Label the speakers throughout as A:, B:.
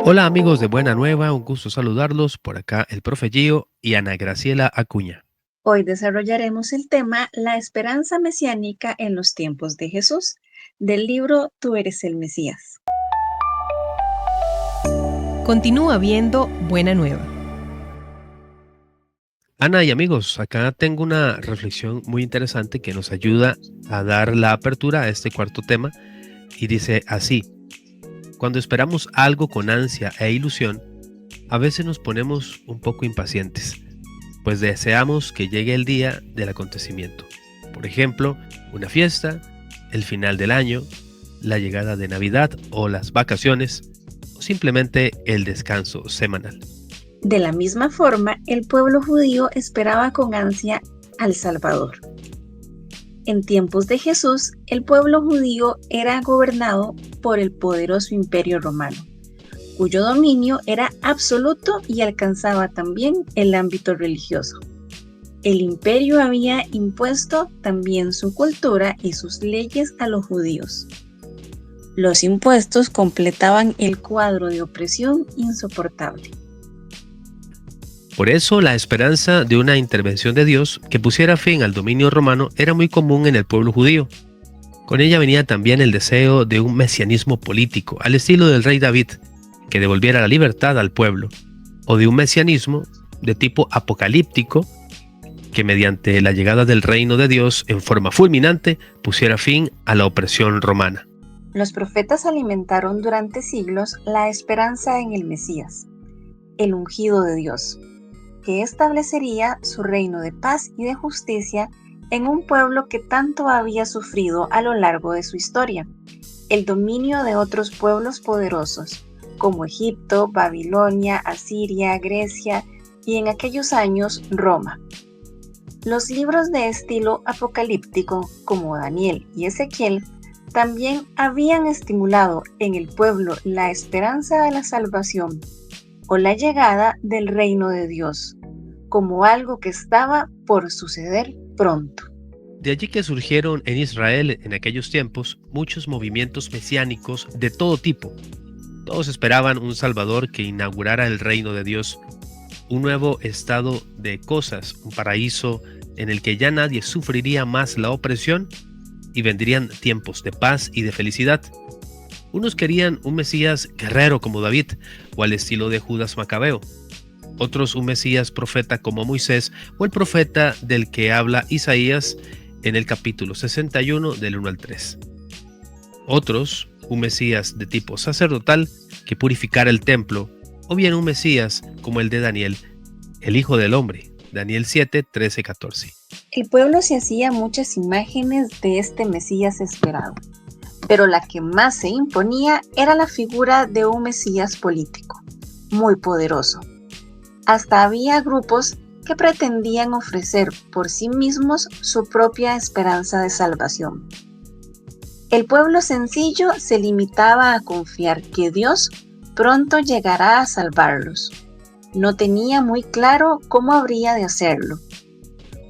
A: Hola amigos de Buena Nueva, un gusto saludarlos. Por acá el profe Gio y Ana Graciela Acuña.
B: Hoy desarrollaremos el tema La esperanza mesiánica en los tiempos de Jesús, del libro Tú eres el Mesías.
C: Continúa viendo Buena Nueva.
A: Ana y amigos, acá tengo una reflexión muy interesante que nos ayuda a dar la apertura a este cuarto tema y dice así: cuando esperamos algo con ansia e ilusión, a veces nos ponemos un poco impacientes, pues deseamos que llegue el día del acontecimiento. Por ejemplo, una fiesta, el final del año, la llegada de Navidad o las vacaciones, o simplemente el descanso semanal.
B: De la misma forma, el pueblo judío esperaba con ansia al Salvador. En tiempos de Jesús, el pueblo judío era gobernado por el poderoso imperio romano, cuyo dominio era absoluto y alcanzaba también el ámbito religioso. El imperio había impuesto también su cultura y sus leyes a los judíos. Los impuestos completaban el cuadro de opresión insoportable.
A: Por eso, la esperanza de una intervención de Dios que pusiera fin al dominio romano era muy común en el pueblo judío. Con ella venía también el deseo de un mesianismo político, al estilo del rey David, que devolviera la libertad al pueblo, o de un mesianismo de tipo apocalíptico, que mediante la llegada del reino de Dios en forma fulminante pusiera fin a la opresión romana.
B: Los profetas alimentaron durante siglos la esperanza en el Mesías, el ungido de Dios, que establecería su reino de paz y de justicia en un pueblo que tanto había sufrido a lo largo de su historia, el dominio de otros pueblos poderosos, como Egipto, Babilonia, Asiria, Grecia y en aquellos años Roma. Los libros de estilo apocalíptico, como Daniel y Ezequiel, también habían estimulado en el pueblo la esperanza de la salvación o la llegada del reino de Dios, como algo que estaba por suceder pronto.
A: De allí que surgieron en Israel en aquellos tiempos muchos movimientos mesiánicos de todo tipo. Todos esperaban un Salvador que inaugurara el reino de Dios, un nuevo estado de cosas, un paraíso en el que ya nadie sufriría más la opresión y vendrían tiempos de paz y de felicidad. Unos querían un Mesías guerrero como David o al estilo de Judas Macabeo. Otros un Mesías profeta como Moisés o el profeta del que habla Isaías en el capítulo 61 del 1 al 3. Otros un Mesías de tipo sacerdotal que purificara el templo, o bien un Mesías como el de Daniel, el Hijo del Hombre, Daniel 7, 13, 14.
B: El pueblo se hacía muchas imágenes de este Mesías esperado, pero la que más se imponía era la figura de un Mesías político, muy poderoso. Hasta había grupos que pretendían ofrecer por sí mismos su propia esperanza de salvación. El pueblo sencillo se limitaba a confiar que Dios pronto llegará a salvarlos. No tenía muy claro cómo habría de hacerlo.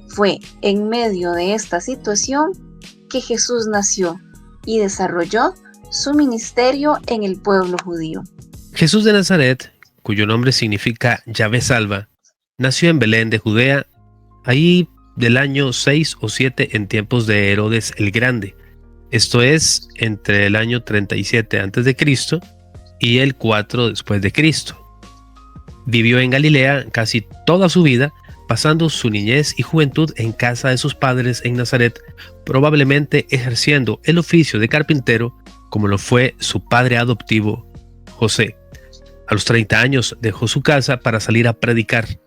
B: Fue en medio de esta situación que Jesús nació y desarrolló su ministerio en el pueblo judío.
A: Jesús de Nazaret, cuyo nombre significa Yahvé salva, nació en Belén de Judea, ahí del año 6 o 7 en tiempos de Herodes el Grande. Esto es, entre el año 37 a.C. y el 4 después de Cristo. Vivió en Galilea casi toda su vida, pasando su niñez y juventud en casa de sus padres en Nazaret, probablemente ejerciendo el oficio de carpintero como lo fue su padre adoptivo, José. A los 30 años dejó su casa para salir a predicar.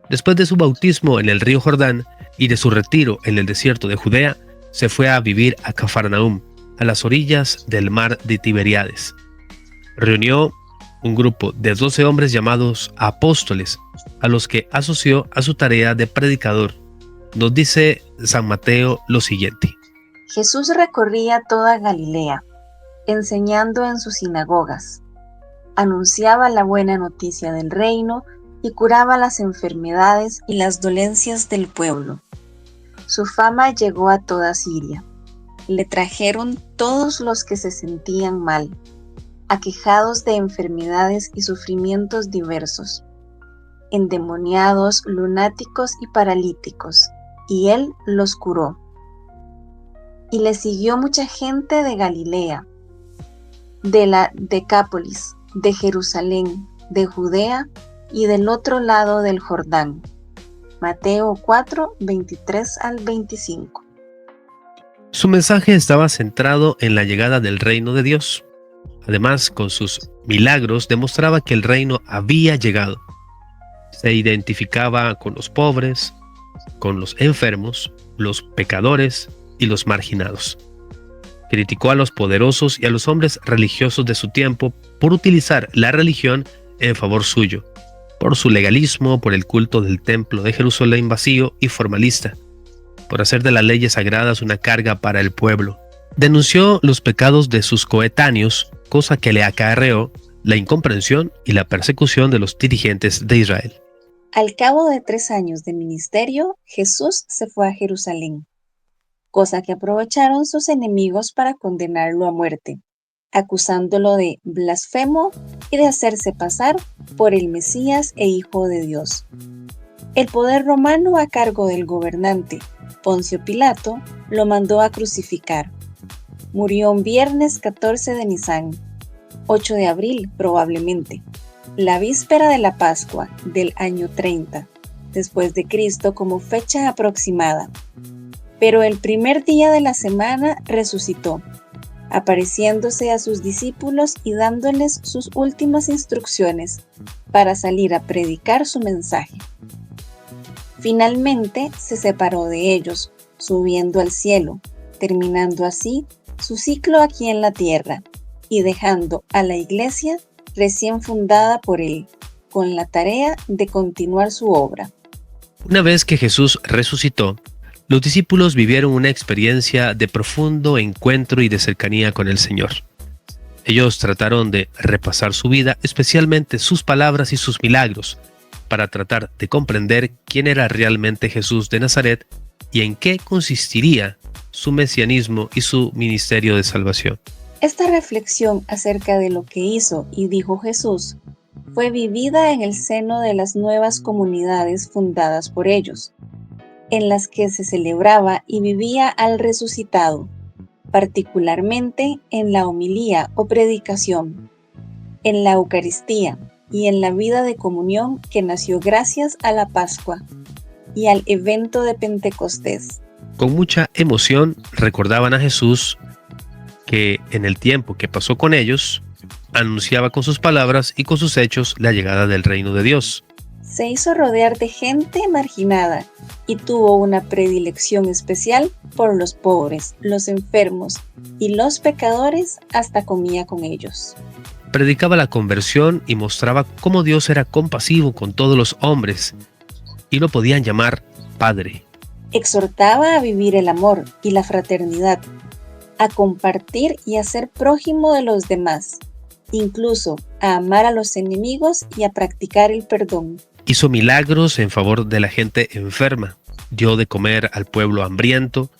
A: Después de su bautismo en el río Jordán y de su retiro en el desierto de Judea, se fue a vivir a Cafarnaúm, a las orillas del mar de Tiberíades. Reunió un grupo de 12 hombres llamados apóstoles, a los que asoció a su tarea de predicador. Nos dice San Mateo lo siguiente:
B: Jesús recorría toda Galilea, enseñando en sus sinagogas. Anunciaba la buena noticia del reino y curaba las enfermedades y las dolencias del pueblo. Su fama llegó a toda Siria. Le trajeron todos los que se sentían mal, aquejados de enfermedades y sufrimientos diversos, endemoniados, lunáticos y paralíticos, y él los curó. Y le siguió mucha gente de Galilea, de la Decápolis, de Jerusalén, de Judea y del otro lado del Jordán. Mateo 4, 23 al 25.
A: Su mensaje estaba centrado en la llegada del reino de Dios. Además, con sus milagros demostraba que el reino había llegado. Se identificaba con los pobres, con los enfermos, los pecadores y los marginados. Criticó a los poderosos y a los hombres religiosos de su tiempo por utilizar la religión en favor suyo, por su legalismo, por el culto del templo de Jerusalén vacío y formalista, por hacer de las leyes sagradas una carga para el pueblo. Denunció los pecados de sus coetáneos, cosa que le acarreó la incomprensión y la persecución de los dirigentes de Israel.
B: Al cabo de 3 años de ministerio, Jesús se fue a Jerusalén, cosa que aprovecharon sus enemigos para condenarlo a muerte, acusándolo de blasfemo y de hacerse pasar por el Mesías e Hijo de Dios. El poder romano a cargo del gobernante Poncio Pilato lo mandó a crucificar. Murió un viernes 14 de Nisán, 8 de abril probablemente, la víspera de la Pascua del año 30, después de Cristo como fecha aproximada. Pero el primer día de la semana resucitó, apareciéndose a sus discípulos y dándoles sus últimas instrucciones para salir a predicar su mensaje. Finalmente se separó de ellos, subiendo al cielo, terminando así su ciclo aquí en la tierra y dejando a la iglesia recién fundada por él, con la tarea de continuar su obra.
A: Una vez que Jesús resucitó, los discípulos vivieron una experiencia de profundo encuentro y de cercanía con el Señor. Ellos trataron de repasar su vida, especialmente sus palabras y sus milagros, para tratar de comprender quién era realmente Jesús de Nazaret y en qué consistiría su mesianismo y su ministerio de salvación.
B: Esta reflexión acerca de lo que hizo y dijo Jesús fue vivida en el seno de las nuevas comunidades fundadas por ellos, en las que se celebraba y vivía al resucitado, particularmente en la homilía o predicación, en la Eucaristía y en la vida de comunión que nació gracias a la Pascua y al evento de Pentecostés.
A: Con mucha emoción recordaban a Jesús que en el tiempo que pasó con ellos, anunciaba con sus palabras y con sus hechos la llegada del reino de Dios.
B: Se hizo rodear de gente marginada y tuvo una predilección especial por los pobres, los enfermos y los pecadores, hasta comía con ellos.
A: Predicaba la conversión y mostraba cómo Dios era compasivo con todos los hombres y lo podían llamar Padre.
B: Exhortaba a vivir el amor y la fraternidad, a compartir y a ser prójimo de los demás, incluso a amar a los enemigos y a practicar el perdón.
A: Hizo milagros en favor de la gente enferma, dio de comer al pueblo hambriento,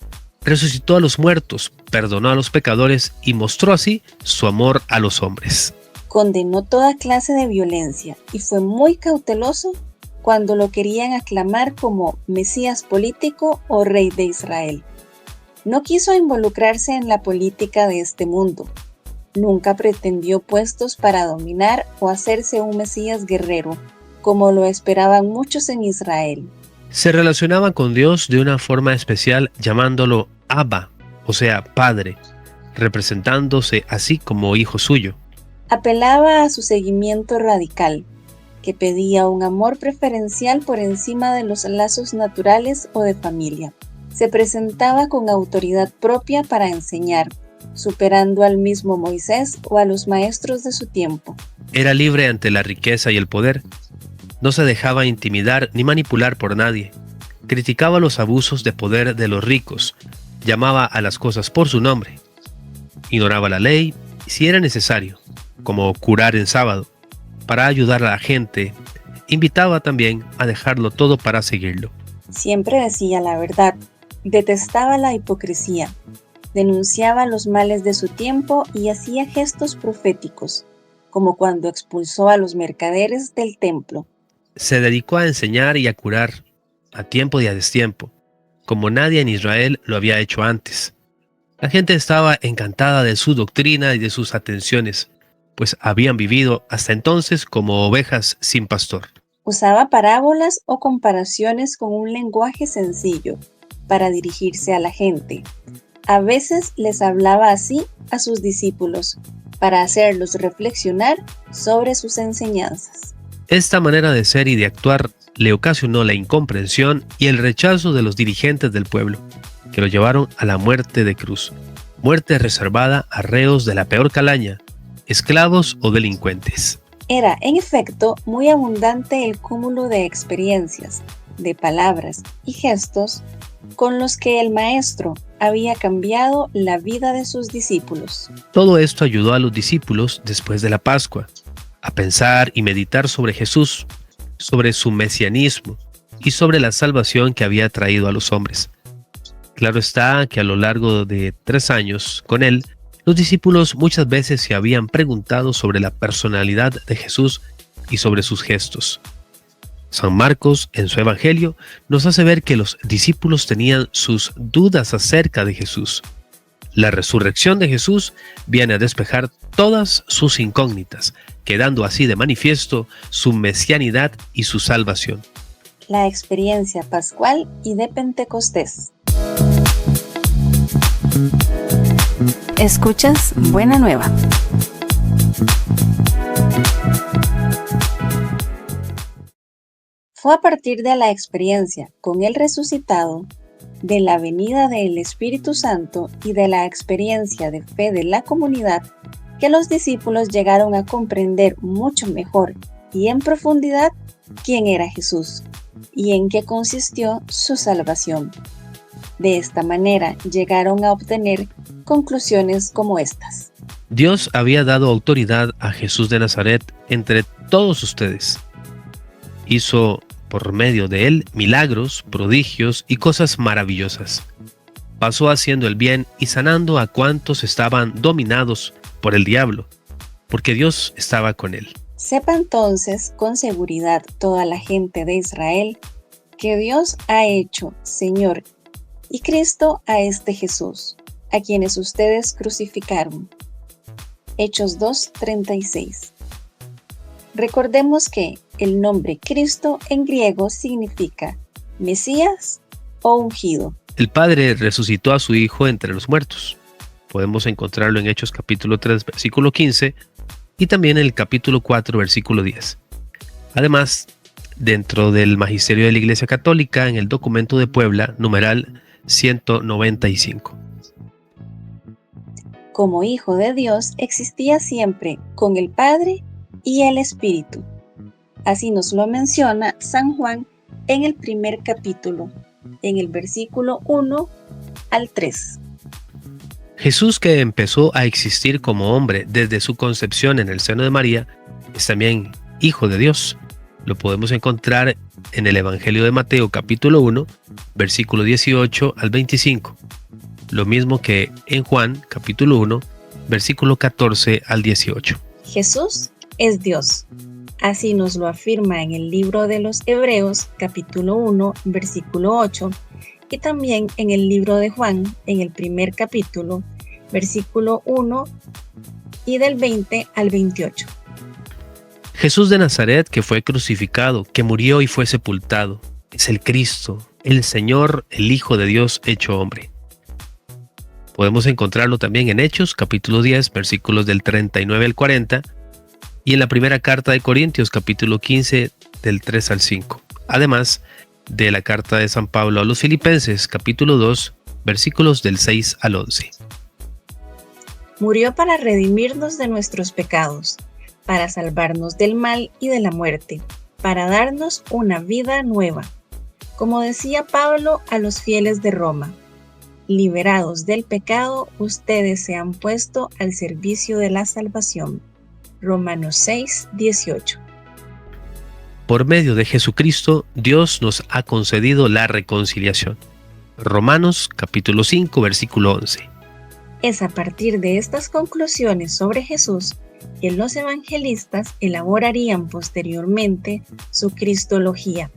A: resucitó a los muertos, perdonó a los pecadores y mostró así su amor a los hombres.
B: Condenó toda clase de violencia y fue muy cauteloso cuando lo querían aclamar como Mesías político o Rey de Israel. No quiso involucrarse en la política de este mundo. Nunca pretendió puestos para dominar o hacerse un Mesías guerrero, como lo esperaban muchos en Israel.
A: Se relacionaba con Dios de una forma especial llamándolo Abba, o sea, Padre, representándose así como hijo suyo.
B: Apelaba a su seguimiento radical, que pedía un amor preferencial por encima de los lazos naturales o de familia. Se presentaba con autoridad propia para enseñar, superando al mismo Moisés o a los maestros de su tiempo.
A: Era libre ante la riqueza y el poder. No se dejaba intimidar ni manipular por nadie. Criticaba los abusos de poder de los ricos. Llamaba a las cosas por su nombre. Ignoraba la ley si era necesario, como curar en sábado, para ayudar a la gente. Invitaba también a dejarlo todo para seguirlo.
B: Siempre decía la verdad. Detestaba la hipocresía. Denunciaba los males de su tiempo y hacía gestos proféticos, como cuando expulsó a los mercaderes del templo.
A: Se dedicó a enseñar y a curar, a tiempo y a destiempo, como nadie en Israel lo había hecho antes. La gente estaba encantada de su doctrina y de sus atenciones, pues habían vivido hasta entonces como ovejas sin pastor.
B: Usaba parábolas o comparaciones con un lenguaje sencillo para dirigirse a la gente. A veces les hablaba así a sus discípulos, para hacerlos reflexionar sobre sus enseñanzas.
A: Esta manera de ser y de actuar le ocasionó la incomprensión y el rechazo de los dirigentes del pueblo, que lo llevaron a la muerte de cruz, muerte reservada a reos de la peor calaña, esclavos o delincuentes.
B: Era, en efecto, muy abundante el cúmulo de experiencias, de palabras y gestos con los que el Maestro había cambiado la vida de sus discípulos.
A: Todo esto ayudó a los discípulos después de la Pascua a pensar y meditar sobre Jesús, sobre su mesianismo y sobre la salvación que había traído a los hombres. Claro está que a lo largo de 3 años con él, los discípulos muchas veces se habían preguntado sobre la personalidad de Jesús y sobre sus gestos. San Marcos, en su Evangelio, nos hace ver que los discípulos tenían sus dudas acerca de Jesús. La resurrección de Jesús viene a despejar todas sus incógnitas, quedando así de manifiesto su mesianidad y su salvación.
B: La experiencia pascual y de Pentecostés. Escuchas Buena Nueva. Fue a partir de la experiencia con el resucitado, de la venida del Espíritu Santo y de la experiencia de fe de la comunidad que los discípulos llegaron a comprender mucho mejor y en profundidad quién era Jesús y en qué consistió su salvación. De esta manera llegaron a obtener conclusiones como estas.
A: Dios había dado autoridad a Jesús de Nazaret entre todos ustedes. Hizo por medio de él milagros, prodigios y cosas maravillosas. Pasó haciendo el bien y sanando a cuantos estaban dominados por el diablo, porque Dios estaba con él.
B: Sepa entonces con seguridad toda la gente de Israel que Dios ha hecho Señor y Cristo a este Jesús, a quienes ustedes crucificaron. Hechos 2:36. Recordemos que el nombre Cristo en griego significa Mesías o ungido.
A: El Padre resucitó a su Hijo entre los muertos. Podemos encontrarlo en Hechos capítulo 3, versículo 15 y también en el capítulo 4, versículo 10. Además, dentro del Magisterio de la Iglesia Católica, en el documento de Puebla, numeral 195.
B: Como Hijo de Dios, existía siempre con el Padre y el Espíritu. Así nos lo menciona San Juan en el primer capítulo, en el versículo 1 al 3.
A: Jesús, que empezó a existir como hombre desde su concepción en el seno de María, es también Hijo de Dios. Lo podemos encontrar en el Evangelio de Mateo capítulo 1, versículo 18 al 25. Lo mismo que en Juan capítulo 1, versículo 14 al 18.
B: Jesús es Dios. Así nos lo afirma en el libro de los Hebreos capítulo 1, versículo 8, y también en el libro de Juan, en el primer capítulo, versículo 1 y del 20 al 28.
A: Jesús de Nazaret, que fue crucificado, que murió y fue sepultado, es el Cristo, el Señor, el Hijo de Dios hecho hombre. Podemos encontrarlo también en Hechos, capítulo 10, versículos del 39 al 40, y en la primera carta de Corintios, capítulo 15, del 3 al 5. Además de la carta de San Pablo a los Filipenses, capítulo 2, versículos del 6 al 11.
B: Murió para redimirnos de nuestros pecados, para salvarnos del mal y de la muerte, para darnos una vida nueva. Como decía Pablo a los fieles de Roma, liberados del pecado, ustedes se han puesto al servicio de la salvación. Romanos 6, 18.
A: Por medio de Jesucristo, Dios nos ha concedido la reconciliación. Romanos capítulo 5, versículo 11.
B: Es a partir de estas conclusiones sobre Jesús que los evangelistas elaborarían posteriormente su cristología,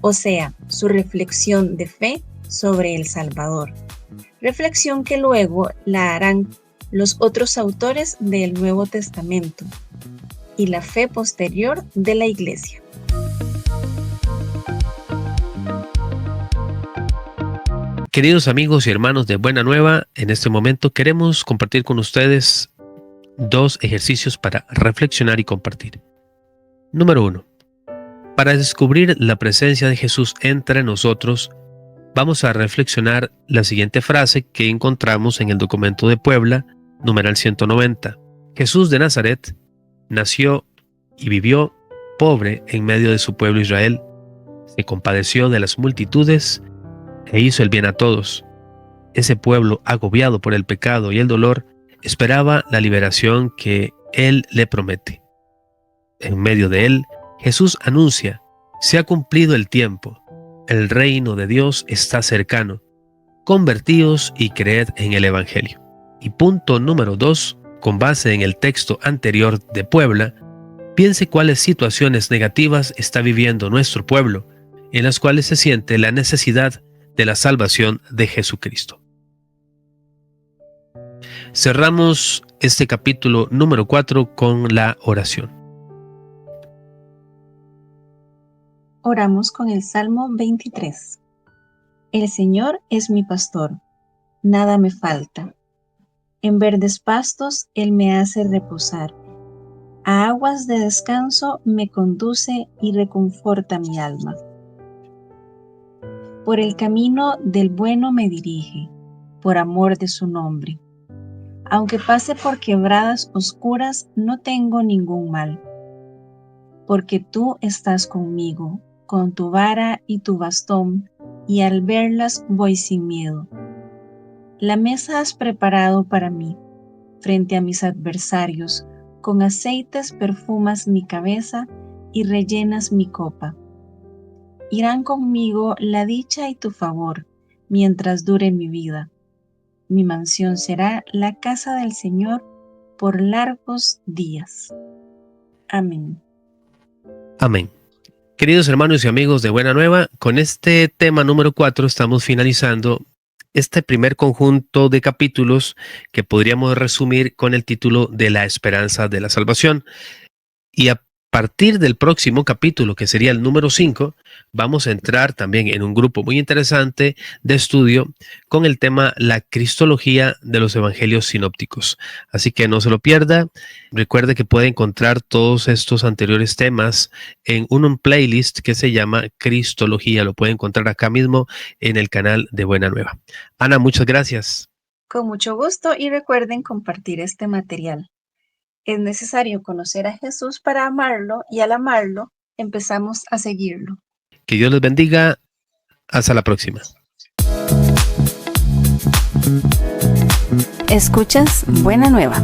B: o sea, su reflexión de fe sobre el Salvador, reflexión que luego la harán los otros autores del Nuevo Testamento y la fe posterior de la Iglesia.
A: Queridos amigos y hermanos de Buena Nueva, en este momento queremos compartir con ustedes 2 ejercicios para reflexionar y compartir. Número 1. Para descubrir la presencia de Jesús entre nosotros, vamos a reflexionar la siguiente frase que encontramos en el documento de Puebla, numeral 190. Jesús de Nazaret nació y vivió pobre en medio de su pueblo Israel. Se compadeció de las multitudes e hizo el bien a todos. Ese pueblo, agobiado por el pecado y el dolor, esperaba la liberación que Él le promete. En medio de él, Jesús anuncia: se ha cumplido el tiempo, el reino de Dios está cercano, convertíos y creed en el Evangelio. Y punto número 2, con base en el texto anterior de Puebla, piense cuáles situaciones negativas está viviendo nuestro pueblo, en las cuales se siente la necesidad de la salvación de Jesucristo. Cerramos este capítulo número 4 con la oración.
B: Oramos con el Salmo 23. El Señor es mi pastor, nada me falta. En verdes pastos Él me hace reposar. A aguas de descanso me conduce y reconforta mi alma. Por el camino del bueno me dirige, por amor de su nombre. Aunque pase por quebradas oscuras, no tengo ningún mal. Porque tú estás conmigo, con tu vara y tu bastón, y al verlas voy sin miedo. La mesa has preparado para mí, frente a mis adversarios, con aceites perfumas mi cabeza y rellenas mi copa. Irán conmigo la dicha y tu favor, mientras dure mi vida. Mi mansión será la casa del Señor por largos días. Amén.
A: Amén. Queridos hermanos y amigos de Buena Nueva, con este tema número 4 estamos finalizando este primer conjunto de capítulos que podríamos resumir con el título de La esperanza de la salvación. Y a partir del próximo capítulo, que sería el número 5, vamos a entrar también en un grupo muy interesante de estudio con el tema la cristología de los evangelios sinópticos. Así que no se lo pierda. Recuerde que puede encontrar todos estos anteriores temas en un playlist que se llama Cristología. Lo puede encontrar acá mismo en el canal de Buena Nueva. Ana, muchas gracias.
B: Con mucho gusto y recuerden compartir este material. Es necesario conocer a Jesús para amarlo y al amarlo empezamos a seguirlo.
A: Que Dios les bendiga. Hasta la próxima.
D: Escuchas Buena Nueva.